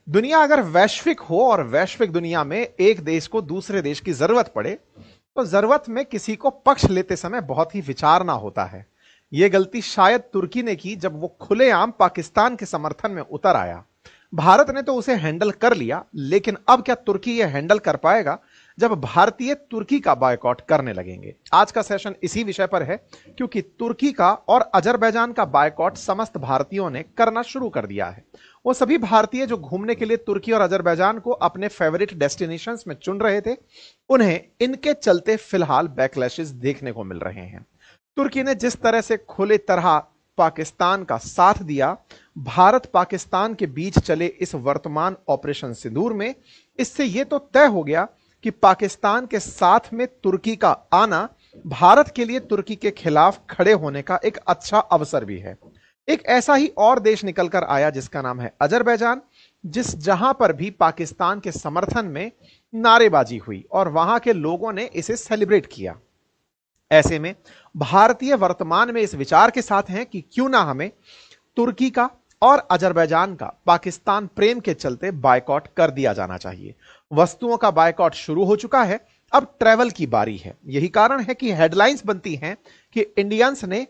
दुनिया अगर वैश्विक हो और वैश्विक दुनिया में एक देश को दूसरे देश की जरूरत पड़े तो जरूरत में किसी को पक्ष लेते समय बहुत ही विचारना होता है। यह गलती शायद तुर्की ने की जब वो खुलेआम पाकिस्तान के समर्थन में उतर आया। भारत ने तो उसे हैंडल कर लिया, लेकिन अब क्या तुर्की यह हैंडल कर पाएगा जब भारतीय तुर्की का बायकॉट करने लगेंगे? आज का सेशन इसी विषय पर है, क्योंकि तुर्की का और अजरबैजान का बायकॉट समस्त भारतीयों ने करना शुरू कर दिया है। वो सभी भारतीय जो घूमने के लिए तुर्की और अजरबैजान को अपने फेवरेट डेस्टिनेशंस में चुन रहे थे, उन्हें इनके चलते फिलहाल बैकलैशेस देखने को मिल रहे हैं। तुर्की ने जिस तरह से खुले तरह पाकिस्तान का साथ दिया, भारत पाकिस्तान के बीच चले इस वर्तमान ऑपरेशन सिंदूर में, इससे यह तो तय हो गया कि पाकिस्तान के साथ में तुर्की का आना भारत के लिए तुर्की के खिलाफ खड़े होने का एक अच्छा अवसर भी है। एक ऐसा ही और देश निकलकर आया जिसका नाम है अजरबैजान, जहां पर भी पाकिस्तान के समर्थन में नारेबाजी हुई और वहां के लोगों ने इसे सेलिब्रेट किया। ऐसे में भारतीय वर्तमान में इस विचार के साथ हैं कि क्यों ना हमें तुर्की का और अजरबैजान का पाकिस्तान प्रेम के चलते बायकॉट कर दिया जाना चाहिए। वस्तुओं का बायकॉट शुरू हो चुका है, अब ट्रैवल की बारी है। यही कारण है कि हेडलाइंस बनती हैं कि इंडियंस ने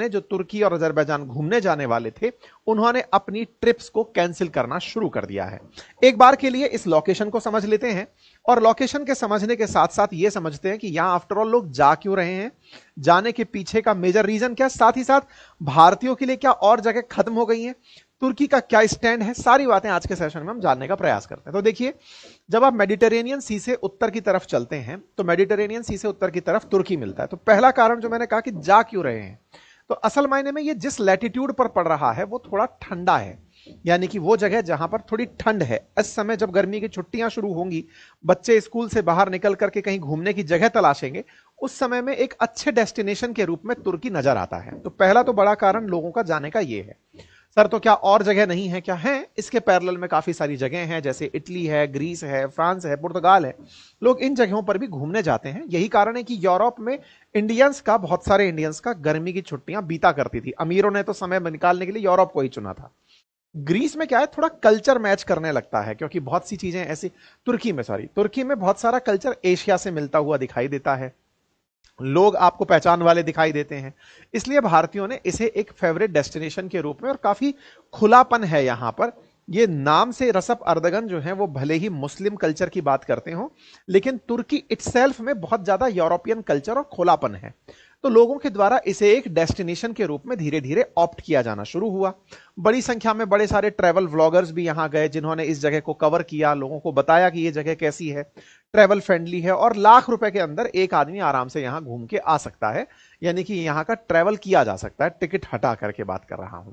जो तुर्की और अजरबैजान घूमने जाने वाले थे, उन्होंने अपनी ट्रिप्स को कैंसिल करना शुरू कर दिया है। एक बार के लिए इस लोकेशन को समझ लेते हैं और लोकेशन के समझने के साथ साथ यह समझते हैं कि यहां आफ्टर ऑल लोग जा क्यों रहे हैं, जाने के पीछे का मेजर रीजन क्या, साथ ही साथ भारतीयों के लिए क्या और जगह खत्म हो गई हैं, तुर्की का क्या स्टैंड है। सारी बातें आज के सेशन में हम जानने का प्रयास करते हैं। तो देखिए, जब आप मेडिटेरेनियन सी से उत्तर की तरफ चलते हैं तो मेडिटेरेनियन सी से उत्तर की तरफ तुर्की मिलता है। तो पहला कारण जो मैंने कहा कि जा क्यों रहे हैं, तो असल मायने में ये जिस लैटिट्यूड पर पड़ रहा है वो थोड़ा ठंडा है, यानी कि वो जगह जहां पर थोड़ी ठंड है। इस समय जब गर्मी की छुट्टियां शुरू होंगी, बच्चे स्कूल से बाहर निकल करके कहीं घूमने की जगह तलाशेंगे, उस समय में एक अच्छे डेस्टिनेशन के रूप में तुर्की नजर आता है। तो पहला तो बड़ा कारण लोगों का जाने का ये है। सर, तो क्या और जगह नहीं है? क्या है? इसके पैरेलल में काफी सारी जगह हैं, जैसे इटली है, ग्रीस है, फ्रांस है, पुर्तगाल है। लोग इन जगहों पर भी घूमने जाते हैं। यही कारण है कि यूरोप में बहुत सारे इंडियंस का गर्मी की छुट्टियां बीता करती थी। अमीरों ने तो समय निकालने के लिए यूरोप को ही चुना था। ग्रीस में क्या है, थोड़ा कल्चर मैच करने लगता है, क्योंकि बहुत सी चीजें ऐसी तुर्की में बहुत सारा कल्चर एशिया से मिलता हुआ दिखाई देता है। लोग आपको पहचान वाले दिखाई देते हैं, इसलिए भारतीयों ने इसे एक फेवरेट डेस्टिनेशन के रूप में, और काफी खुलापन है यहां पर। ये नाम से रसप अर्दगन जो है वो भले ही मुस्लिम कल्चर की बात करते हो, लेकिन तुर्की इटसेल्फ में बहुत ज्यादा यूरोपियन कल्चर और खुलापन है। तो लोगों के द्वारा इसे एक डेस्टिनेशन के रूप में धीरे धीरे ऑप्ट किया जाना शुरू हुआ। बड़ी संख्या में बड़े सारे ट्रैवल व्लॉगर्स भी यहां गए, जिन्होंने इस जगह को कवर किया, लोगों को बताया कि ये जगह कैसी है, ट्रैवल फ्रेंडली है और लाख रुपए के अंदर एक आदमी आराम से यहां घूम के आ सकता है, यानी कि यहां का ट्रैवल किया जा सकता है। टिकट हटा करके बात कर रहा हूं।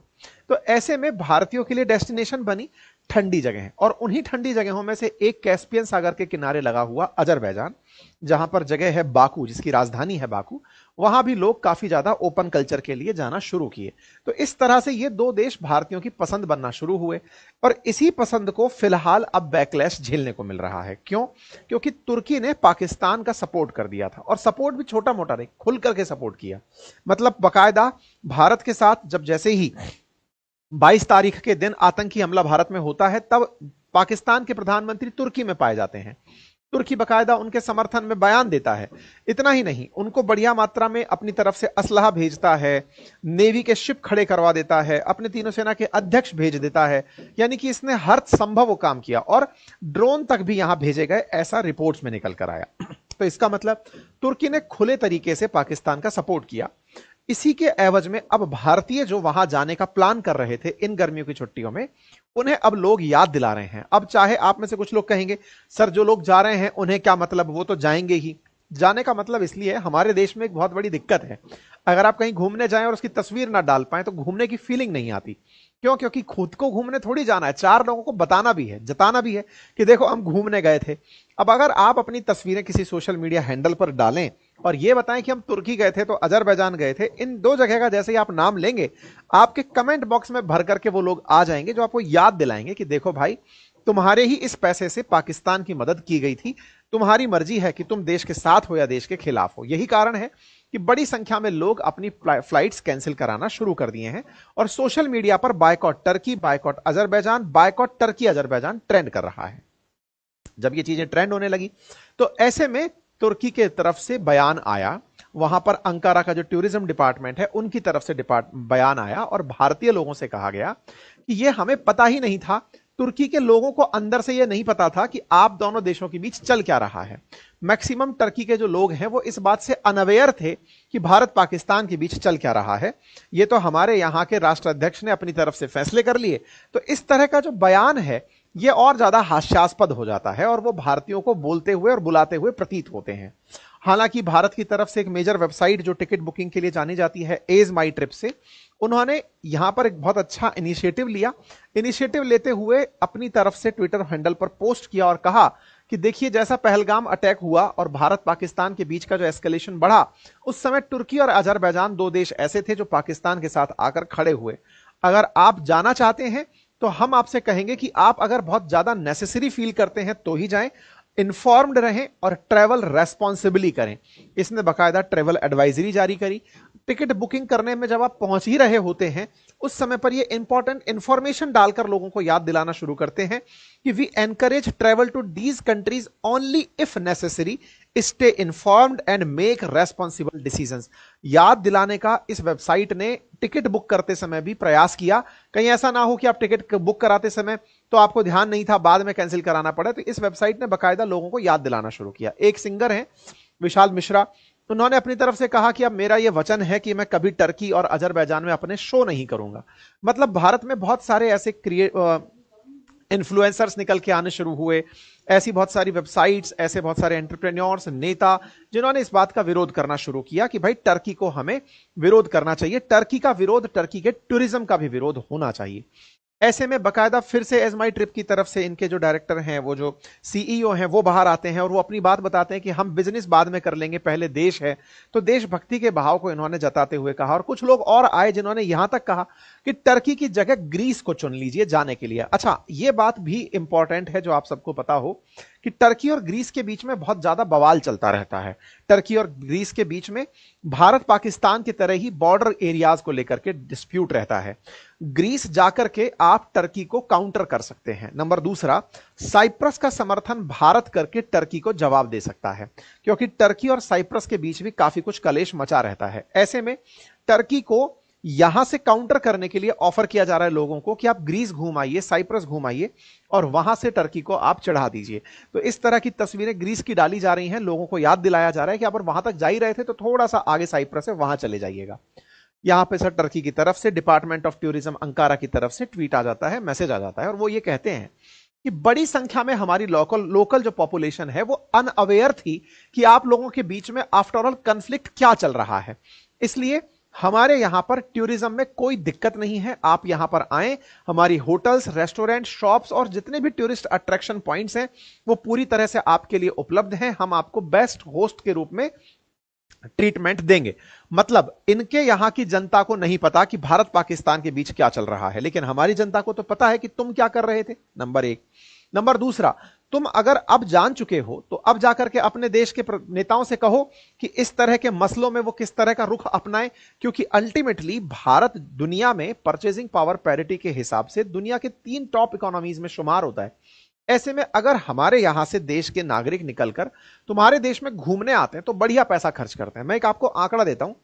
तो ऐसे में भारतीयों के लिए डेस्टिनेशन बनी ठंडी जगह, और उन्हीं ठंडी जगहों में से एक कैस्पियन सागर के किनारे लगा हुआ अजरबैजान, जहां पर जगह है बाकू, जिसकी राजधानी है बाकू। वहां भी लोग काफी ज्यादा ओपन कल्चर के लिए जाना शुरू किए। तो इस तरह से ये दो देश भारतीयों की पसंद बनना शुरू हुए, और इसी पसंद को फिलहाल अब बैकलैश झेलने को मिल रहा है। क्यों? क्योंकि तुर्की ने पाकिस्तान का सपोर्ट कर दिया था, और सपोर्ट भी छोटा मोटा नहीं, खुल करके सपोर्ट किया। मतलब बाकायदा भारत के साथ जब जैसे ही 22 तारीख के दिन आतंकी हमला भारत में होता है, तब पाकिस्तान के प्रधानमंत्री तुर्की में पाए जाते हैं। तुर्की बकायदा उनके समर्थन में बयान देता है। इतना ही नहीं, उनको बढ़िया मात्रा में अपनी तरफ से असलहा भेजता है, नेवी के शिप खड़े करवा देता है, अपने तीनों सेना के अध्यक्ष भेज देता है। यानी कि इसने हर संभव वो काम किया, और ड्रोन तक भी यहां भेजे गए, ऐसा रिपोर्ट्स में निकल कर आया। तो इसका मतलब तुर्की ने खुले तरीके से पाकिस्तान का सपोर्ट किया। इसी के एवज में अब भारतीय जो वहां जाने का प्लान कर रहे थे इन गर्मियों की छुट्टियों में, उन्हें अब लोग याद दिला रहे हैं। अब चाहे आप में से कुछ लोग कहेंगे, सर जो लोग जा रहे हैं उन्हें क्या मतलब, वो तो जाएंगे ही। जाने का मतलब इसलिए, हमारे देश में एक बहुत बड़ी दिक्कत है, अगर आप कहीं घूमने जाएं और उसकी तस्वीर ना डाल पाए तो घूमने की फीलिंग नहीं आती। क्यों? क्योंकि खुद को घूमने थोड़ी जाना है, चार लोगों को बताना भी है, जताना भी है कि देखो हम घूमने गए थे। अब अगर आप अपनी तस्वीरें किसी सोशल मीडिया हैंडल पर डालें और ये बताएं कि हम तुर्की गए थे, तो अजरबैजान गए थे, इन दो जगह का जैसे ही आप नाम लेंगे, आपके कमेंट बॉक्स में भर करके वो लोग आ जाएंगे जो आपको याद दिलाएंगे कि देखो भाई, तुम्हारे ही इस पैसे से पाकिस्तान की मदद की गई थी। तुम्हारी मर्जी है कि तुम देश के साथ हो या देश के खिलाफ हो। यही कारण है कि बड़ी संख्या में लोग अपनी फ्लाइट्स कैंसिल कराना शुरू कर दिए हैं और सोशल मीडिया पर boycott Turkey, boycott Azerbaijan, boycott Turkey Azerbaijan trend कर रहा है। जब ये चीजें ट्रेंड होने लगी तो ऐसे में तुर्की के तरफ से बयान आया, वहां पर अंकारा का जो टूरिज्म डिपार्टमेंट है उनकी तरफ से बयान आया और भारतीय लोगों से कहा गया कि ये हमें पता ही नहीं था, तुर्की के लोगों को अंदर से यह नहीं पता था कि आप दोनों देशों के बीच चल क्या रहा है। मैक्सिमम टर्की के जो लोग हैं वो इस बात से अनअवेयर थे कि भारत पाकिस्तान के बीच चल क्या रहा है। ये तो हमारे यहां के राष्ट्राध्यक्ष ने अपनी तरफ से फैसले कर लिए। तो इस तरह का जो बयान है ये और ज्यादा हास्यास्पद हो जाता है और वो भारतीयों को बोलते हुए और बुलाते हुए प्रतीत होते हैं। हालांकि भारत की तरफ से एक मेजर वेबसाइट जो टिकट बुकिंग के लिए जानी जाती है एज माई ट्रिप से, उन्होंने यहां पर एक बहुत अच्छा इनिशिएटिव लिया। इनिशिएटिव लेते हुए अपनी तरफ से ट्विटर हैंडल पर पोस्ट किया और कहा कि देखिए, जैसा पहलगाम अटैक हुआ और भारत पाकिस्तान के बीच का जो एस्केलेशन बढ़ा, उस समय तुर्की और अजरबैजान दो देश ऐसे थे जो पाकिस्तान के साथ आकर खड़े हुए। अगर आप जाना चाहते हैं तो हम आपसे कहेंगे कि आप अगर बहुत ज्यादा नेसेसरी फील करते हैं तो ही जाएं, इन्फॉर्म्ड रहें और ट्रैवल रेस्पॉन्सिबली करें। इसने बाकायदा ट्रैवल एडवाइजरी जारी करी। टिकट बुकिंग करने में जब आप पहुंच ही रहे होते हैं उस समय पर ये इंपॉर्टेंट इंफॉर्मेशन डालकर लोगों को याद दिलाना शुरू करते हैं कि we encourage travel to these countries only if necessary, stay informed and make responsible decisions. याद दिलाने का इस वेबसाइट ने टिकट बुक करते समय भी प्रयास किया। कहीं ऐसा ना हो कि आप टिकट बुक कराते समय तो आपको ध्यान नहीं था, बाद में कैंसिल कराना पड़े। तो इस वेबसाइट ने बाकायदा लोगों को याद दिलाना शुरू किया। एक सिंगर हैं विशाल मिश्रा, उन्होंने अपनी तरफ से कहा कि अब मेरा यह वचन है कि मैं कभी टर्की और अजरबैजान में अपने शो नहीं करूंगा। मतलब भारत में बहुत सारे ऐसे इन्फ्लुएंसर्स निकल के आने शुरू हुए, ऐसी बहुत सारी वेबसाइट्स, ऐसे बहुत सारे एंटरप्रेन्योर्स, नेता, जिन्होंने इस बात का विरोध करना शुरू किया कि भाई टर्की को हमें विरोध करना चाहिए, टर्की का विरोध, टर्की के टूरिज्म का भी विरोध होना चाहिए। ऐसे में बकायदा फिर से एज माई ट्रिप की तरफ से इनके जो डायरेक्टर हैं, वो जो सीईओ हैं, वो बाहर आते हैं और वो अपनी बात बताते हैं कि हम बिजनेस बाद में कर लेंगे, पहले देश है। तो देशभक्ति के भाव को इन्होंने जताते हुए कहा। और कुछ लोग और आए जिन्होंने यहां तक कहा कि टर्की की जगह ग्रीस को चुन लीजिए जाने के लिए। अच्छा, ये बात भी इंपॉर्टेंट है जो आप सबको पता हो कि टर्की और ग्रीस के बीच में बहुत ज्यादा बवाल चलता रहता है। टर्की और ग्रीस के बीच में भारत पाकिस्तान की तरह ही बॉर्डर एरियाज को लेकर के डिस्प्यूट रहता है। ग्रीस जाकर के आप टर्की को काउंटर कर सकते हैं। नंबर दूसरा, साइप्रस का समर्थन भारत करके टर्की को जवाब दे सकता है, क्योंकि टर्की और साइप्रस के बीच भी काफी कुछ कलेश मचा रहता है। ऐसे में टर्की को यहां से काउंटर करने के लिए ऑफर किया जा रहा है लोगों को कि आप ग्रीस घूम आइए, साइप्रस घूम आइए और वहां से टर्की को आप चढ़ा दीजिए। तो इस तरह की तस्वीरें ग्रीस की डाली जा रही हैं, लोगों को याद दिलाया जा रहा है कि अगर वहां तक जा ही रहे थे तो थोड़ा सा आगे साइप्रस है, वहां चले जाइएगा। यहां पे सर टर्की की तरफ से डिपार्टमेंट ऑफ टूरिज्म अंकारा की तरफ से ट्वीट आ जाता है, मैसेज आ जाता है और वो ये कहते हैं कि बड़ी संख्या में हमारी लोकल जो पॉपुलेशन है वो अनअवेयर थी कि आप लोगों के बीच में आफ्टर ऑल कन्फ्लिक्ट क्या चल रहा है। इसलिए हमारे यहां पर टूरिज्म में कोई दिक्कत नहीं है, आप यहां पर आए, हमारी होटल्स, रेस्टोरेंट, शॉप्स और जितने भी टूरिस्ट अट्रैक्शन पॉइंट्स हैं वो पूरी तरह से आपके लिए उपलब्ध हैं। हम आपको बेस्ट होस्ट के रूप में ट्रीटमेंट देंगे। मतलब इनके यहां की जनता को नहीं पता कि भारत पाकिस्तान के बीच क्या चल रहा है, लेकिन हमारी जनता को तो पता है कि तुम क्या कर रहे थे, नंबर एक। नंबर दूसरा, तुम अगर अब जान चुके हो तो अब जाकर के अपने देश के नेताओं से कहो कि इस तरह के मसलों में वो किस तरह का रुख अपनाएं, क्योंकि अल्टीमेटली भारत दुनिया में परचेजिंग पावर पैरिटी के हिसाब से दुनिया के 3 टॉप इकोनॉमीज में शुमार होता है। ऐसे में अगर हमारे यहां से देश के नागरिक निकलकर तुम्हारे देश में घूमने आते हैं तो बढ़िया पैसा खर्च करते हैं। मैं एक आपको आंकड़ा देता हूं,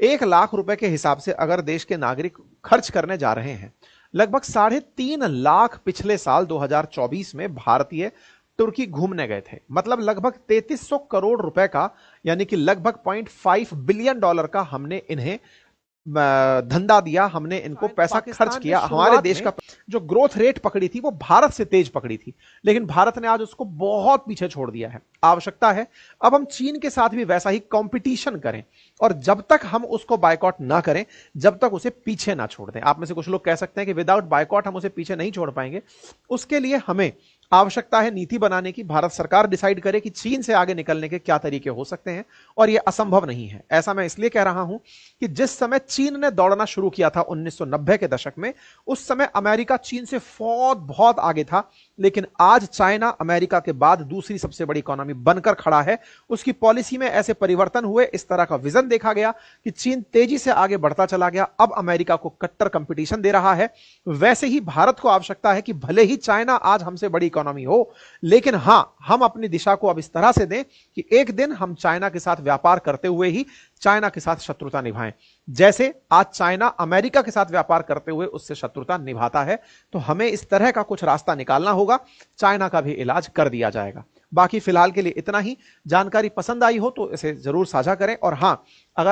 1 लाख रुपए के हिसाब से अगर देश के नागरिक खर्च करने जा रहे हैं, लगभग 3.5 लाख पिछले साल 2024 में भारतीय तुर्की घूमने गए थे। मतलब लगभग 3300 करोड़ रुपए का, यानी कि लगभग $0.5 बिलियन का हमने इन्हें धंधा दिया, हमने इनको पैसा खर्च किया। हमारे देश का जो ग्रोथ रेट पकड़ी थी वो भारत से तेज पकड़ी थी, लेकिन भारत ने आज उसको बहुत पीछे छोड़ दिया है। आवश्यकता है अब हम चीन के साथ भी वैसा ही कंपटीशन करें, और जब तक हम उसको बायकॉट ना करें, जब तक उसे पीछे ना छोड़ दें। आप में से कुछ लोग कह सकते हैं कि विदाउट बायकॉट हम उसे पीछे नहीं छोड़ पाएंगे। उसके लिए हमें आवश्यकता है नीति बनाने की, भारत सरकार डिसाइड करे कि चीन से आगे निकलने के क्या तरीके हो सकते हैं, और यह असंभव नहीं है। ऐसा मैं इसलिए कह रहा हूं कि जिस समय चीन ने दौड़ना शुरू किया था 1990 के दशक में, उस समय अमेरिका चीन से बहुत बहुत आगे था, लेकिन आज चाइना अमेरिका के बाद दूसरी सबसे बड़ी इकोनॉमी बनकर खड़ा है। उसकी पॉलिसी में ऐसे परिवर्तन हुए, इस तरह का विजन देखा गया कि चीन तेजी से आगे बढ़ता चला गया, अब अमेरिका को कट्टर कंपटीशन दे रहा है। वैसे ही भारत को आवश्यकता है कि भले ही चाइना आज हमसे बड़ी इकोनॉमी हो, लेकिन हां, हम अपनी दिशा को अब इस तरह से दें कि एक दिन हम चाइना के साथ व्यापार करते हुए ही चाइना के साथ शत्रुता निभाएं, जैसे आज चाइना अमेरिका के साथ व्यापार करते हुए उससे शत्रुता निभाता है। तो हमें इस तरह का कुछ रास्ता निकालना होगा, चाइना का भी इलाज कर दिया जाएगा। बाकी फिलहाल के लिए इतना ही। जानकारी पसंद आई हो तो इसे जरूर साझा करें, और हां, अगर